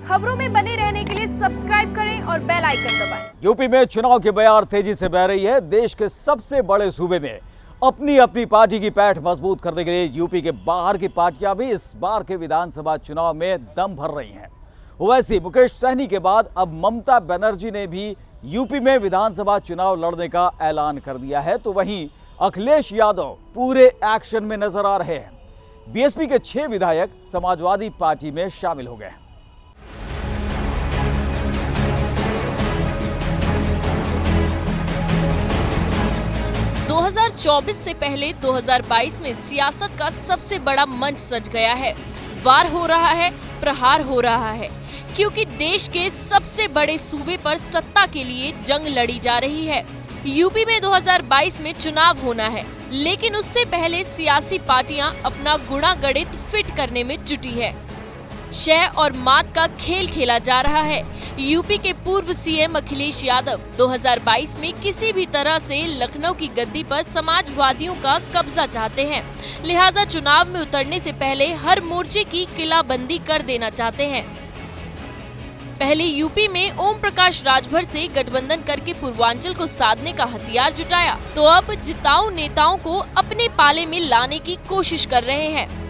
खबरों में बने रहने के लिए सब्सक्राइब करें और बेल आइकन दबाएं। यूपी में चुनाव की बयार तेजी से बह रही है। देश के सबसे बड़े सूबे में अपनी अपनी पार्टी की पैठ मजबूत करने के लिए यूपी के बाहर की पार्टियां भी इस बार के विधानसभा चुनाव में दम भर रही हैं। वैसे मुकेश सहनी के बाद अब ममता बनर्जी ने भी यूपी में विधानसभा चुनाव लड़ने का ऐलान कर दिया है, तो वहीं अखिलेश यादव पूरे एक्शन में नजर आ रहे हैं। बीएसपी के 6 विधायक समाजवादी पार्टी में शामिल हो गए हैं। दो 2024 से पहले 2022 में सियासत का सबसे बड़ा मंच सज गया है। वार हो रहा है, प्रहार हो रहा है, क्योंकि देश के सबसे बड़े सूबे पर सत्ता के लिए जंग लड़ी जा रही है। यूपी में 2022 में चुनाव होना है, लेकिन उससे पहले सियासी पार्टियां अपना गुणागणित फिट करने में जुटी है। शह और मात का खेल खेला जा रहा है। यूपी के पूर्व सीएम अखिलेश यादव 2022 में किसी भी तरह से लखनऊ की गद्दी पर समाजवादियों का कब्जा चाहते हैं, लिहाजा चुनाव में उतरने से पहले हर मोर्चे की किलाबंदी कर देना चाहते हैं। पहले यूपी में ओम प्रकाश राजभर से गठबंधन करके पूर्वांचल को साधने का हथियार जुटाया, तो अब जिताऊ नेताओं को अपने पाले में लाने की कोशिश कर रहे हैं।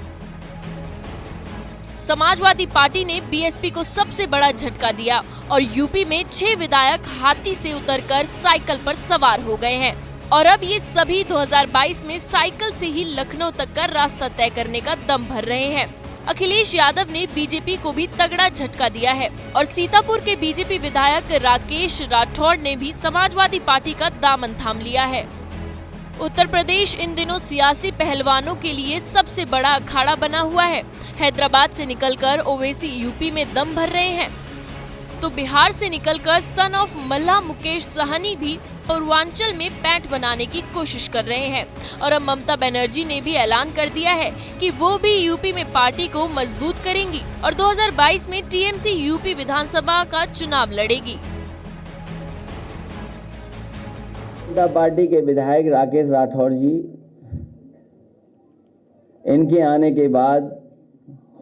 समाजवादी पार्टी ने बीएसपी को सबसे बड़ा झटका दिया और यूपी में 6 विधायक हाथी से उतरकर साइकिल पर सवार हो गए हैं और अब ये सभी 2022 में साइकिल से ही लखनऊ तक का रास्ता तय करने का दम भर रहे हैं। अखिलेश यादव ने बीजेपी को भी तगड़ा झटका दिया है और सीतापुर के बीजेपी विधायक राकेश राठौड़ ने भी समाजवादी पार्टी का दामन थाम लिया है। उत्तर प्रदेश इन दिनों सियासी पहलवानों के लिए सबसे बड़ा अखाड़ा बना हुआ है। हैदराबाद से निकलकर ओवैसी यूपी में दम भर रहे हैं, तो बिहार से निकलकर सन ऑफ मल्ला मुकेश सहनी भी पूर्वांचल में पैठ बनाने की कोशिश कर रहे हैं। और अब ममता बनर्जी ने भी ऐलान कर दिया है कि वो भी यूपी में पार्टी को मजबूत करेंगी और 2022 में टीएमसी यूपी विधानसभा का चुनाव लड़ेगी। पार्टी के विधायक राकेश राठौड़ जी, इनके आने के बाद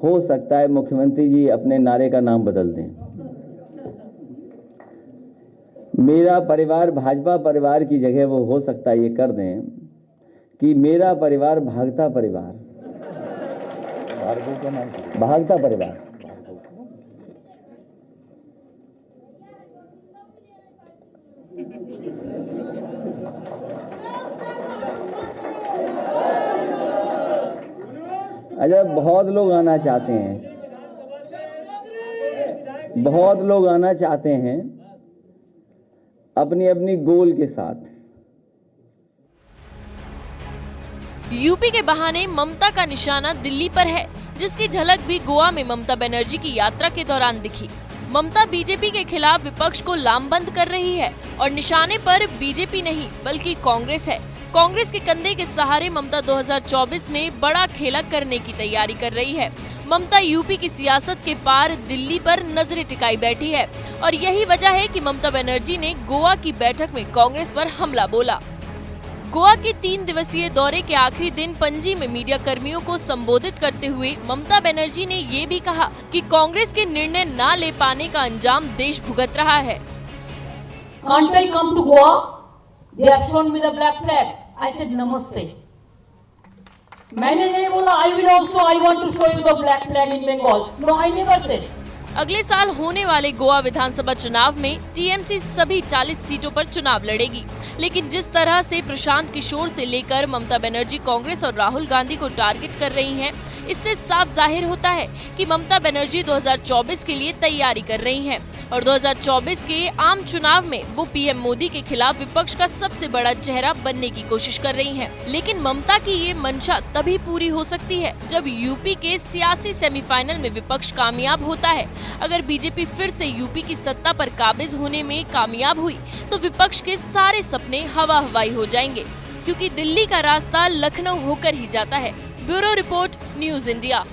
हो सकता है मुख्यमंत्री जी अपने नारे का नाम बदल दें। मेरा परिवार भाजपा परिवार की जगह वो हो सकता है ये कर दें कि मेरा परिवार भागता परिवार, भागता परिवार। अच्छा, बहुत लोग आना चाहते हैं, बहुत लोग आना चाहते हैं अपनी अपनी गोल के साथ। यूपी के बहाने ममता का निशाना दिल्ली पर है, जिसकी झलक भी गोवा में ममता बनर्जी की यात्रा के दौरान दिखी। ममता बीजेपी के खिलाफ विपक्ष को लामबंद कर रही है और निशाने पर बीजेपी नहीं बल्कि कांग्रेस है। कांग्रेस के कंधे के सहारे ममता 2024 में बड़ा खेला करने की तैयारी कर रही है। ममता यूपी की सियासत के पार दिल्ली पर नजरें टिकाई बैठी है और यही वजह है कि ममता बनर्जी ने गोवा की बैठक में कांग्रेस पर हमला बोला। गोवा के 3 दिवसीय दौरे के आखिरी दिन पणजी में मीडिया कर्मियों को संबोधित करते हुए ममता बनर्जी ने ये भी कहा कि कांग्रेस के निर्णय न ले पाने का अंजाम देश भुगत रहा है। Can't I come to Goa? They have shown me the black flag. I said namaste. मैंने नहीं बोला I will also I want to show you the black flag in Bengal. No, I never said. अगले साल होने वाले गोवा विधानसभा चुनाव में TMC सभी 40 सीटों पर चुनाव लड़ेगी, लेकिन जिस तरह से प्रशांत किशोर से लेकर ममता बनर्जी कांग्रेस और राहुल गांधी को टारगेट कर रही हैं, इससे साफ जाहिर होता है कि ममता बनर्जी 2024 के लिए तैयारी कर रही हैं और 2024 के आम चुनाव में वो पीएम मोदी के खिलाफ विपक्ष का सबसे बड़ा चेहरा बनने की कोशिश कर रही हैं। लेकिन ममता की ये मंशा तभी पूरी हो सकती है जब यूपी के सियासी सेमीफाइनल में विपक्ष कामयाब होता है। अगर बीजेपी फिर से यूपी की सत्ता पर काबिज होने में कामयाब हुई तो विपक्ष के सारे सपने हवा हवाई हो जाएंगे, क्योंकि दिल्ली का रास्ता लखनऊ होकर ही जाता है। Bureau report, news India.